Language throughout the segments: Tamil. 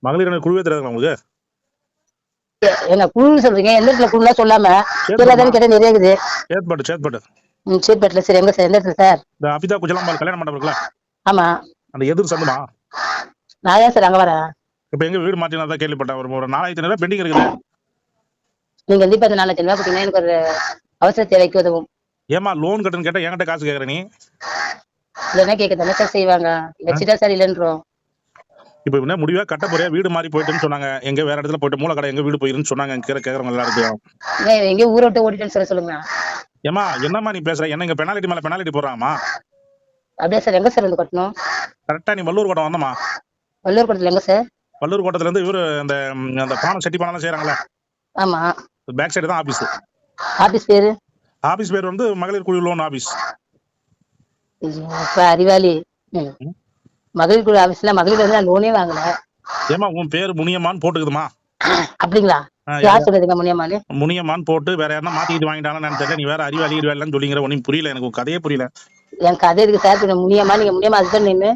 மகளிர் குழுவே தெரியாதுங்களா உங்களுக்கு? என்ன குழுன்னு சொல்றீங்க? எந்த இடத்துல குழுலாம் சொல்லாம எல்லாத்தையும் கேட்டா நிறைய இருக்குது. சேத்பட்டு சேத்பட்டுல. சரி, எங்க சார்? எந்த இடத்துல சார்? இந்த அபிதா குஜலாம்பால் கல்யாண மண்டபம் இருக்குல்ல? ஆமா. அந்த எதிர் சந்துமா? நான் ஏன் சார் அங்க வரேன்? இப்ப எங்க வீடு மாற்றினா கேள்விப்பட்டேன். ஒரு 4500 பெண்டிங் இருக்குது. நீங்க கண்டிப்பா இந்த 4 லட்சம் ரூபாய் கொடுத்தீங்கன்னா எனக்கு ஒரு அவசர தேவைக்கு உதவும். ஏமா லோன் கட்டுன்னு கேட்டா என்கிட்ட காசு கேக்குற நீ? இல்லைன்னா கேட்க தானே சார் செய்வாங்க. வச்சுட்டா சார் இல்லைன்றோம். இப்ப என்ன முடிவா கட்ட போறியா? வீடு மாறி போயிட்டுன்னு சொன்னாங்க. எங்க வேற இடத்துல போயிட்டு மூலக்கடை எங்க வீடு போயிருன்னு சொன்னாங்க. கேக்குறவங்க எல்லாருக்கும். எங்க ஊரை விட்டு ஓடிட்டேன்னு சொல்லுங்க. ஏமா என்னம்மா நீ பேசுற? என்ன இங்க பெனாலிட்டி மேல பெனாலிட்டி போடுறாங்கம்மா? அப்படியே சார். எங்க சார் வந்து கட்டணும்? கரெக்டா நீ வள்ளூர் கோட்டம் வந்தமா? வள்ளூர் கோட்டத்துல எங்க சார்? வள்ளூர் கோட்டத்துல இருந்து இவரு அந்த பானம் செட்டி பானம் செய்யறாங்களே? ஆமா. பேக் சைடு தான் ஆபீஸ். ஆபீஸ் பேரு? ஆபீஸ் பேர் வந்து மகளிர் குழு லோன் ஆபீஸ். அறிவாளி. மகளிர் குழு ஆபீஸ்ல மகளிர் வந்து லோனே வாங்கல. ஏமா உன் பேரு முனியம்மான்னு போட்டுக்குதுமா? அப்படிங்களா? யார் சொல்றதுங்க முனியம்மான்னு? முனியம்மான்னு போட்டு வேற யாரா மாத்திட்டு வாங்கிட்டாங்கன்னு தெரியல. நீ வேற அறிவாளி அறிவாளின்னு சொல்லிங்கிற. ஒன்னும் புரியல எனக்கு. கதையே புரியல. என் கதை இருக்கு சார். முனியம்மா, நீங்க முனியம்மா ஹஸ்பண்ட் நின்னு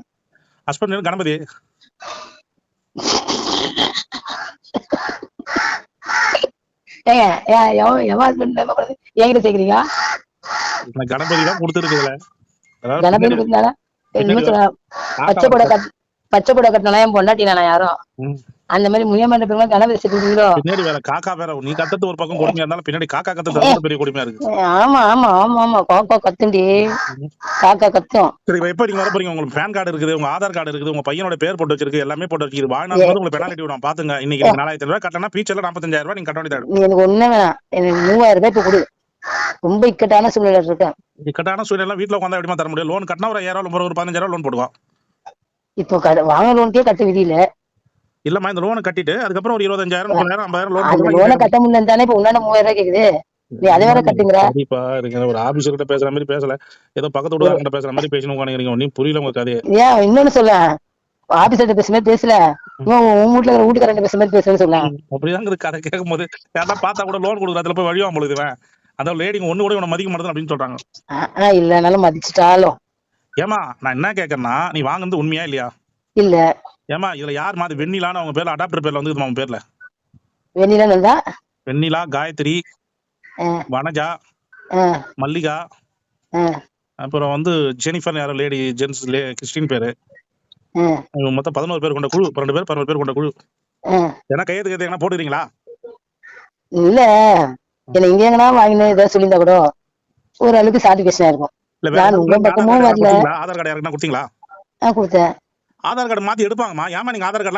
ஹஸ்பண்ட் கணபதி. என்கிட்ட சேர்க்கிறீங்க? கணபதி தான் கொடுத்துருக்குதுல. கணபதி கொடுத்தாரா? பச்சை கூட கட்டினா என் பொண்டாட்டி நானா யாரும்? அந்த மாதிரி முனியம்மா பேருமா கணபதி சேர்க்கிறீங்களோ? பின்னாடி வேற காக்கா வேற. நீ கத்தது ஒரு பக்கம் கொடுமையா இருந்தாலும் பின்னாடி காக்கா கத்துறது பெரிய கொடுமையா இருக்கு. ஆமா ஆமா ஆமா ஆமா. காக்கா கத்துண்டி. காக்கா கத்தும். சரி, எப்ப நீங்க வர போறீங்க? உங்களுக்கு பேன் கார்டு இருக்குது, உங்க ஆதார் கார்டு இருக்குது, உங்க பையனோட பேர் போட்டு வச்சிருக்கு, எல்லாமே போட்டு வச்சிருக்கு. வாழ்நாள் உங்களுக்கு பெனாலிட்டி விடும் பாத்துங்க. இன்னைக்கு 4000 ரூபாய் கட்டணா பீச்சர்ல 45000 ரூபாய் நீங்க கட்ட வேண்டியது. நீ எனக்கு ஒண்ணு வேணாம். எனக்கு 3000 ரூபாய் இப்ப கொடு. ரொம்ப இக்கட்டான சூழ்நிலை இருக்கேன். இக்கட்டான சூழ்நிலை வீட்டுல உட்காந்தா எப்படிமா தர முடியும்? லோன் கட்டினா ஒரு 5000 ரூபாய் ஒரு 15000 லோன் போடுவோம். இப்போ வாங்க லோன்க்கே கட்ட விதி இல்ல. இல்லம்மா, இந்த லோனை கட்டிட்டு அதுக்கப்புறம் ஒரு 25000 30000 50000 லோன் அந்த லோனை கட்ட முடியலன்னு தானே இப்ப உன்னால 3000 ரூபாய் கேக்குது. நீ அதை வேற கட்டுங்கற. கண்டிப்பா இருங்க. ஒரு ஆபீசர் கிட்ட பேசுற மாதிரி பேசல. ஏதோ பக்கத்து வீட்டுக்காரங்க பேசுற மாதிரி பேசினு உட்கார்ந்தீங்க. ஒன்னும் புரியல உங்க கதையே. ஏன் இன்னொன்னு சொல்ல? ஆபீசர்ட்ட பேசுற மாதிரி பேசல. உன் வீட்டுல இருக்கிற வீட்டுக்காரங்க பேசுற மாதிரி பேசுறேன்னு சொல்ல. அப்படிதான் கதை கேட்கும் போது யாரா பார்த்தா கூட லோன் கொடுக்குறதுல போய் வழிவா பொழுதுவேன். அதான் லேடிங்க ஒண்ணு கூட உன மதிக்க மாட்டேன் அப்படின்னு சொல்றாங்க. இல்லனாலும் மதிச்சுட்டாலும். ஏமா நான் என்ன கேக்குறேன்னா, நீ வாங்குறது உண்மையா இல்லையா? இல்ல. ஏமா இதுல யார் மாதிரி வெண்ணிலான்னு அவங்க பேர்ல அடாப்டர் பேர்ல வந்து அவங்க பேர்ல வெண்ணிலா, வெண்ணிலா, காயத்ரி, வனஜா, மல்லிகா, அப்புறம் வந்து ஜெனிஃபர் யாரோ லேடி ஜென்ஸ் கிறிஸ்டின் பேரு. மொத்தம் 11 பேர் கொண்ட குழு. 12 பேர் 11 பேர் கொண்ட குழு. ஏன்னா கையெழுத்து என்ன போட்டுக்கிறீங்களா? இல்ல, என்ன இங்க எங்கன்னா வாங்கினு ஏதாவது சொல்லியிருந்தா கூட ஓரளவுக்கு சாட்டிஸ்ஃபேக்ஷனா இருக்கும். ஆதார் கார்டு யாருக்குன்னா கொடுத்தீங்களா? கொடுத்தேன். ஆதார் கார்டு மாத்தி எடுப்பாங்கம்மா. ஏமா நீங்க ஆதார் கார்டு